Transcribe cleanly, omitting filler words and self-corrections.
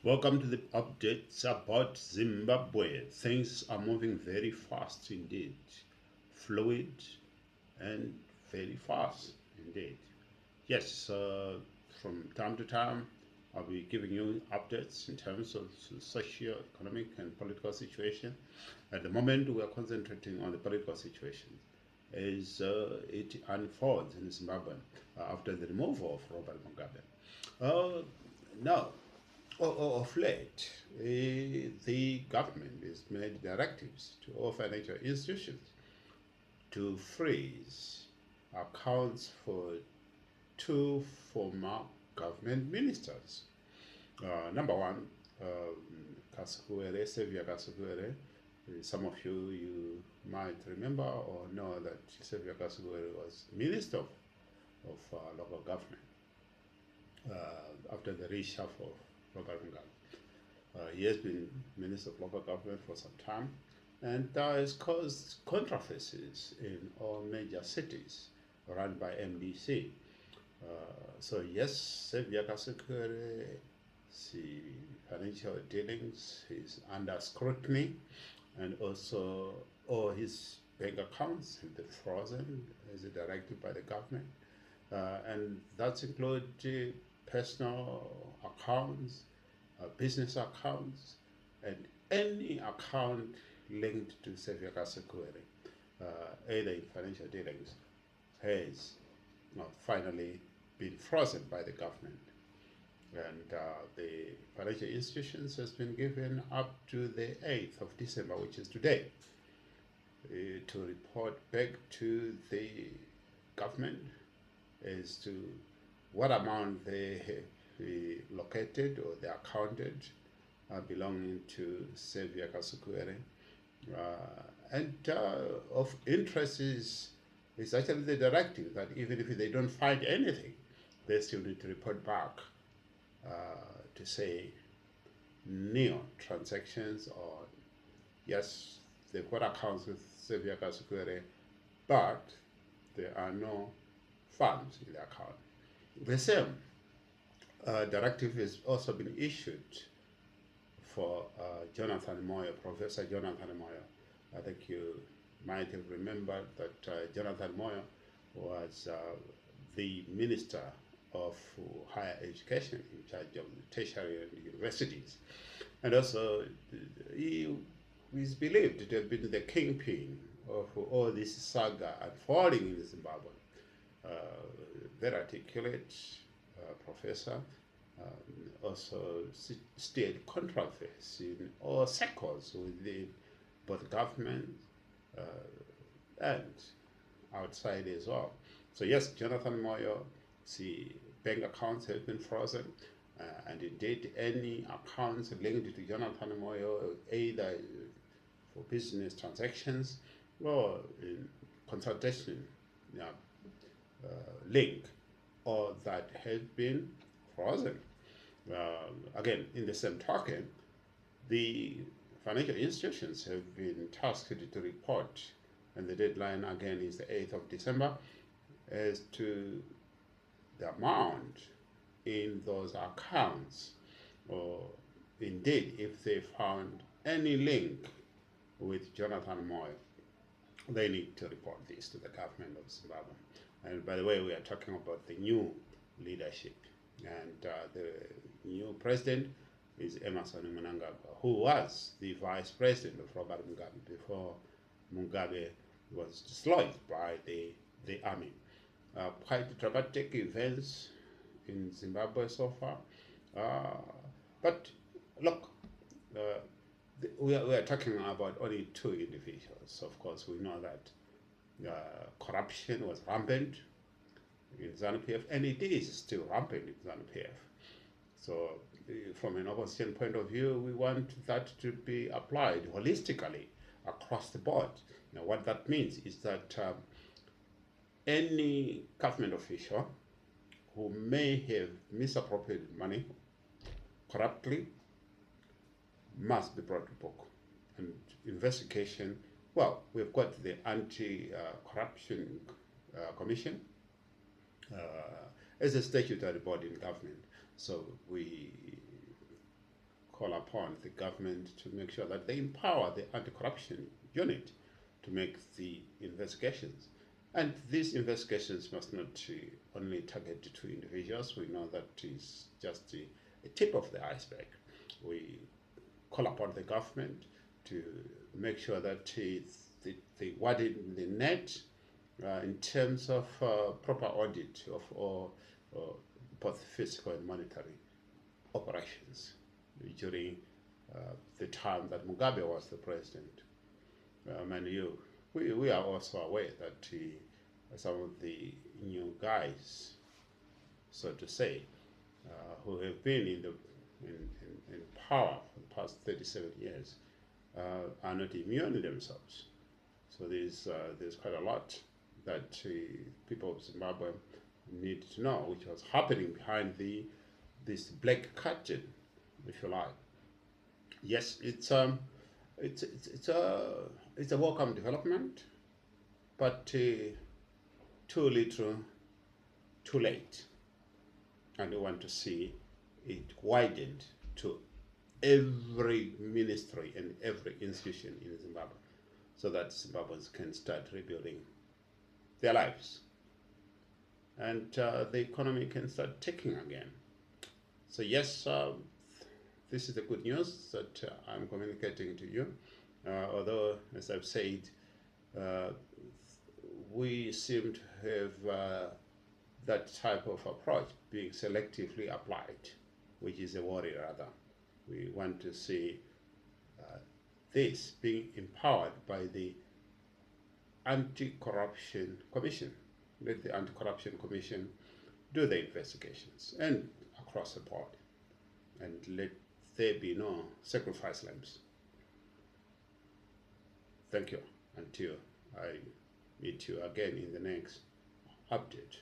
Welcome to the updates about Zimbabwe. Things are moving very fast indeed, fluid and very fast indeed. Yes, from time to time, I'll be giving you updates in terms of socio-economic and political situation. At the moment, we are concentrating on the political situation as it unfolds in Zimbabwe after the removal of Robert Mugabe. Uh, Now, of late, the government has made directives to all financial institutions to freeze accounts for two former government ministers. Number one, Kasukuwere. Some of you might remember or know that Sevia Kasukuwere was minister of local government after the reshuffle of local government. He has been Minister of Local Government for some time, and that has caused controversies in all major cities run by MDC. So yes, Sevia Kasukuwere, the financial dealings is under scrutiny, and also all his bank accounts have been frozen as directed by the government. And that includes personal accounts, business accounts, and any account linked to Sevia Kasukuwere, either in financial dealings, has finally been frozen by the government. And the financial institutions has been given up to the 8th of December, which is today, to report back to the government as to what amount they have located or they accounted belonging to Sevia Kasukuwere. And of interest is actually the directive that even if they don't find anything, they still need to report back to say neo transactions, or yes, they've got accounts with Sevia Kasukuwere, but there are no funds in the account. The same directive has also been issued for Jonathan Moyo, Professor Jonathan Moyo. I think you might have remembered that Jonathan Moyo was the Minister of Higher Education in charge of tertiary and universities. And also, he is believed to have been the kingpin of all this saga unfolding in Zimbabwe. Very articulate professor, also steered controversy in all circles within both government uh, and outside as well. So yes, Jonathan Moyo, the bank accounts have been frozen, and indeed any accounts linked to Jonathan Moyo, either for business transactions or in consultation link, or that have been frozen. Again, in the same token, the financial institutions have been tasked to report, and the deadline again is the 8th of December, as to the amount in those accounts, or indeed if they found any link with Jonathan Moyo, they need to report this to the government of Zimbabwe. And by the way, we are talking about the new leadership. And the new president is Emerson Mnangagwa, who was the vice president of Robert Mugabe before Mugabe was dislodged by the army. Quite dramatic events in Zimbabwe so far. But look, we are talking about only two individuals. Of course, we know that corruption was rampant in ZANU-PF, and it is still rampant in ZANU-PF. So, from an opposition point of view, we want that to be applied holistically across the board. Now, what that means is that any government official who may have misappropriated money corruptly must be brought to book. And investigation, well, we've got the Anti-Corruption Commission as a statutory body in government. So we call upon the government to make sure that they empower the anti-corruption unit to make the investigations. And these investigations must not only target two individuals. We know that is just a tip of the iceberg. We call upon the government to make sure that they widen the net in terms of proper audit of all both physical and monetary operations during the time that Mugabe was the president. We are also aware that some of the new guys, so to say, who have been in power for the past 37 years, are not immune themselves. So there's quite a lot that people of Zimbabwe need to know, which was happening behind this black curtain, if you like. Yes, it's a welcome development, but too little, too late, and we want to see it widened to every ministry and every institution in Zimbabwe, so that Zimbabweans can start rebuilding their lives, and the economy can start ticking again. So yes, this is the good news that I'm communicating to you. Although, as I've said, we seem to have that type of approach being selectively applied, which is a worry rather. We want to see this being empowered by the Anti-Corruption Commission. Let the Anti-Corruption Commission do the investigations and across the board, and let there be no sacrifice lambs. Thank you until I meet you again in the next update.